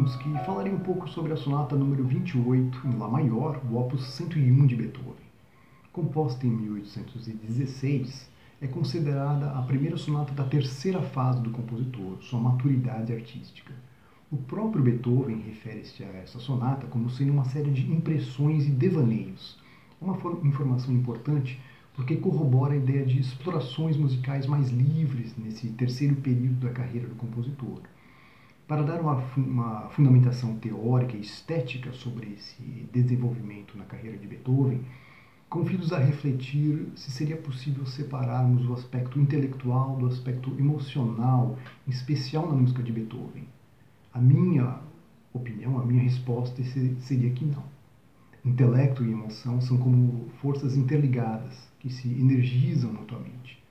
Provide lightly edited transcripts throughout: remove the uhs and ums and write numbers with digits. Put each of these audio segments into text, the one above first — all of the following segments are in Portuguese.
Bronsky, falarei um pouco sobre a sonata número 28, em Lá maior, do opus 101 de Beethoven. Composta em 1816, é considerada a primeira sonata da terceira fase do compositor, sua maturidade artística. O próprio Beethoven refere-se a essa sonata como sendo uma série de impressões e devaneios. É uma informação importante porque corrobora a ideia de explorações musicais mais livres nesse terceiro período da carreira do compositor. Para dar uma fundamentação teórica e estética sobre esse desenvolvimento na carreira de Beethoven, convido-os a refletir se seria possível separarmos o aspecto intelectual do aspecto emocional, em especial na música de Beethoven. A minha opinião, a minha resposta seria que não. Intelecto e emoção são como forças interligadas, que se energizam mutuamente.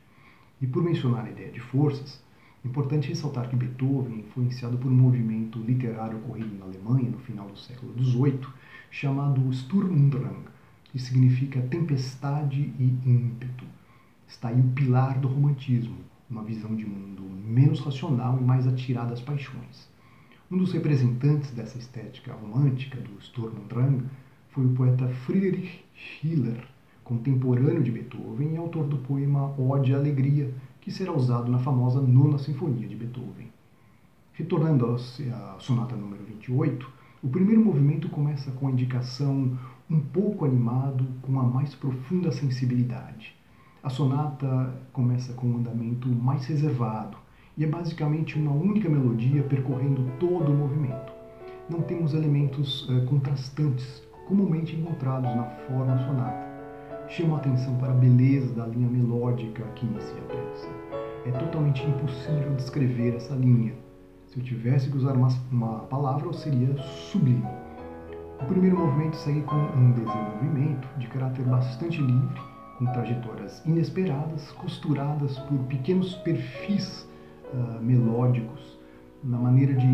E por mencionar a ideia de forças, é importante ressaltar que Beethoven, influenciado por um movimento literário ocorrido na Alemanha no final do século XVIII, chamado Sturm und Drang, que significa tempestade e ímpeto. Está aí o pilar do romantismo, uma visão de mundo menos racional e mais atirada às paixões. Um dos representantes dessa estética romântica do Sturm und Drang foi o poeta Friedrich Schiller, contemporâneo de Beethoven e autor do poema Ode à Alegria, que será usado na famosa Nona Sinfonia de Beethoven. Retornando à sonata número 28, o primeiro movimento começa com a indicação um pouco animado com a mais profunda sensibilidade. A sonata começa com um andamento mais reservado e é basicamente uma única melodia percorrendo todo o movimento. Não temos elementos contrastantes comumente encontrados na forma sonata. Chama a atenção para a beleza da linha melódica que inicia a peça. É totalmente impossível descrever essa linha. Se eu tivesse que usar uma palavra, seria sublime. O primeiro movimento segue com um desenvolvimento de caráter bastante livre, com trajetórias inesperadas, costuradas por pequenos perfis melódicos, na maneira de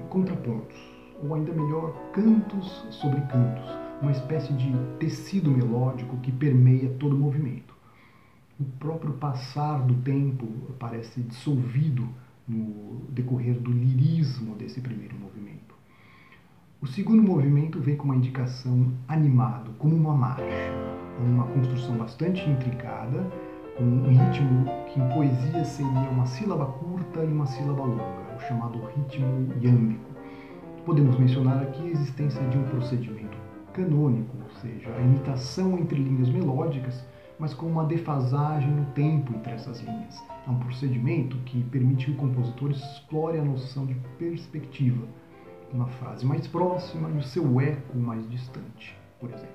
contrapontos, ou ainda melhor, cantos sobre cantos, uma espécie de tecido melódico que permeia todo o movimento. O próprio passar do tempo parece dissolvido no decorrer do lirismo desse primeiro movimento. O segundo movimento vem com uma indicação animado, como uma marcha, uma construção bastante intricada, com um ritmo que em poesia seria uma sílaba curta e uma sílaba longa, o chamado ritmo iâmbico. Podemos mencionar aqui a existência de um procedimento canônico, ou seja, a imitação entre linhas melódicas, mas com uma defasagem no tempo entre essas linhas. É um procedimento que permite que o compositor explore a noção de perspectiva, uma frase mais próxima e o seu eco mais distante, por exemplo.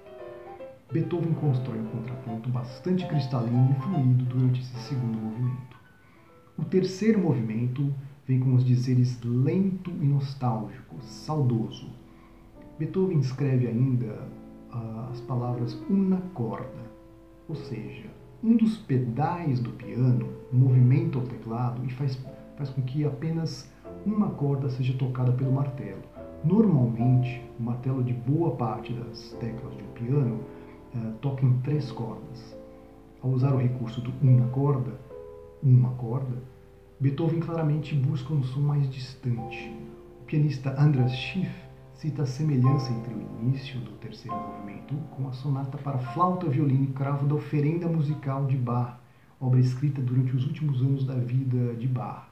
Beethoven constrói um contraponto bastante cristalino e fluido durante esse segundo movimento. O terceiro movimento vem com os dizeres lento e nostálgico, saudoso. Beethoven escreve ainda as palavras una corda, ou seja, um dos pedais do piano movimenta o teclado e faz com que apenas uma corda seja tocada pelo martelo. Normalmente, o martelo de boa parte das teclas de um piano toca em 3 cordas. Ao usar o recurso do uma corda, Beethoven claramente busca um som mais distante. O pianista Andras Schiff cita a semelhança entre o início do terceiro movimento com a sonata para flauta, violino e cravo da Oferenda Musical de Bach, obra escrita durante os últimos anos da vida de Bach.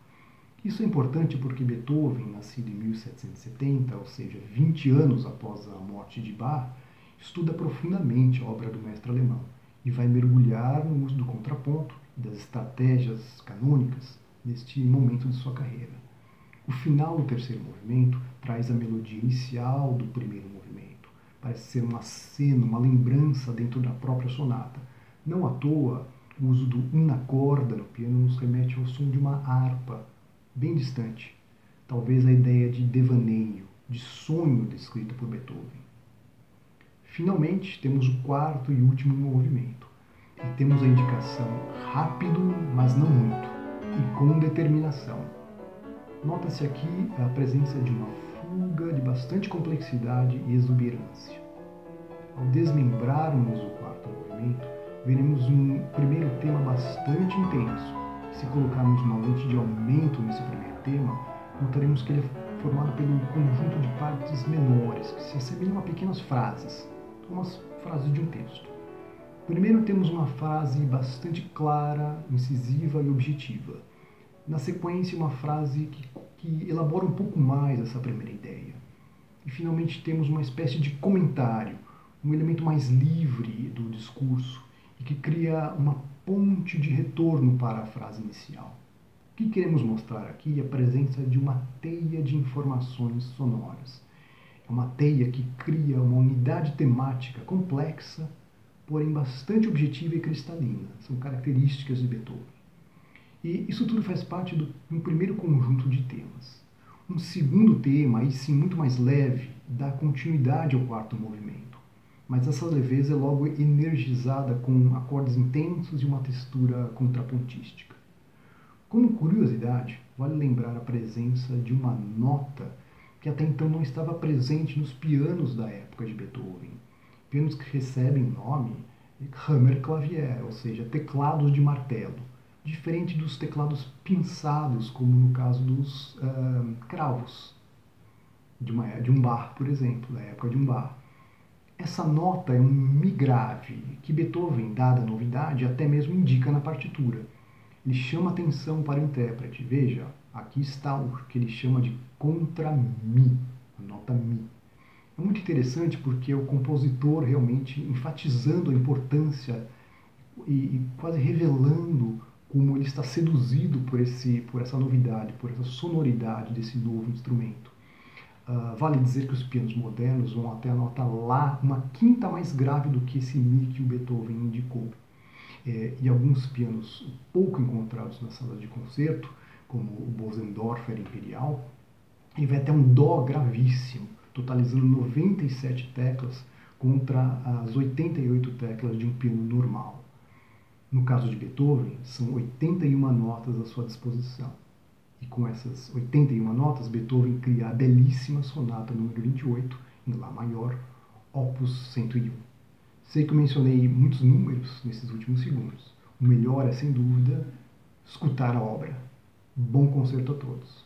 Isso é importante porque Beethoven, nascido em 1770, ou seja, 20 anos após a morte de Bach, estuda profundamente a obra do mestre alemão e vai mergulhar no uso do contraponto e das estratégias canônicas neste momento de sua carreira. O final do terceiro movimento traz a melodia inicial do primeiro movimento. Parece ser uma cena, uma lembrança dentro da própria sonata. Não à toa, o uso do una corda no piano nos remete ao som de uma harpa, bem distante. Talvez a ideia de devaneio, de sonho descrita por Beethoven. Finalmente, temos o quarto e último movimento. E temos a indicação rápido, mas não muito, e com determinação. Nota-se aqui a presença de uma fuga de bastante complexidade e exuberância. Ao desmembrarmos o quarto movimento, veremos um primeiro tema bastante intenso. Se colocarmos uma lente de aumento nesse primeiro tema, notaremos que ele é formado pelo conjunto de partes menores, que se assemelham a pequenas frases, como as frases de um texto. Primeiro temos uma frase bastante clara, incisiva e objetiva. Na sequência, uma frase que elabora um pouco mais essa primeira ideia. E finalmente temos uma espécie de comentário, um elemento mais livre do discurso e que cria uma ponte de retorno para a frase inicial. O que queremos mostrar aqui é a presença de uma teia de informações sonoras. É uma teia que cria uma unidade temática complexa, porém bastante objetiva e cristalina. São características de Beethoven. E isso tudo faz parte de um primeiro conjunto de temas. Um segundo tema, aí sim muito mais leve, dá continuidade ao quarto movimento. Mas essa leveza é logo energizada com acordes intensos e uma textura contrapontística. Como curiosidade, vale lembrar a presença de uma nota que até então não estava presente nos pianos da época de Beethoven. Pianos que recebem nome Hammerklavier, ou seja, teclados de martelo, diferente dos teclados pinçados, como no caso dos cravos, de um Bach, por exemplo, da época de um Bach. Essa nota é um Mi grave, que Beethoven, dada a novidade, até mesmo indica na partitura. Ele chama atenção para o intérprete. Veja, aqui está o que ele chama de contra-Mi, a nota Mi. É muito interessante porque é o compositor realmente enfatizando a importância e quase revelando como ele está seduzido por essa novidade, por essa sonoridade desse novo instrumento. Vale dizer que os pianos modernos vão até a nota Lá, uma quinta mais grave do que esse Mi que o Beethoven indicou. E alguns pianos pouco encontrados nas salas de concerto, como o Bösendorfer Imperial, ele vai até um Dó gravíssimo, totalizando 97 teclas contra as 88 teclas de um piano normal. No caso de Beethoven, são 81 notas à sua disposição. E com essas 81 notas, Beethoven cria a belíssima sonata número 28, em Lá maior, opus 101. Sei que eu mencionei muitos números nesses últimos segundos. O melhor é, sem dúvida, escutar a obra. Bom concerto a todos.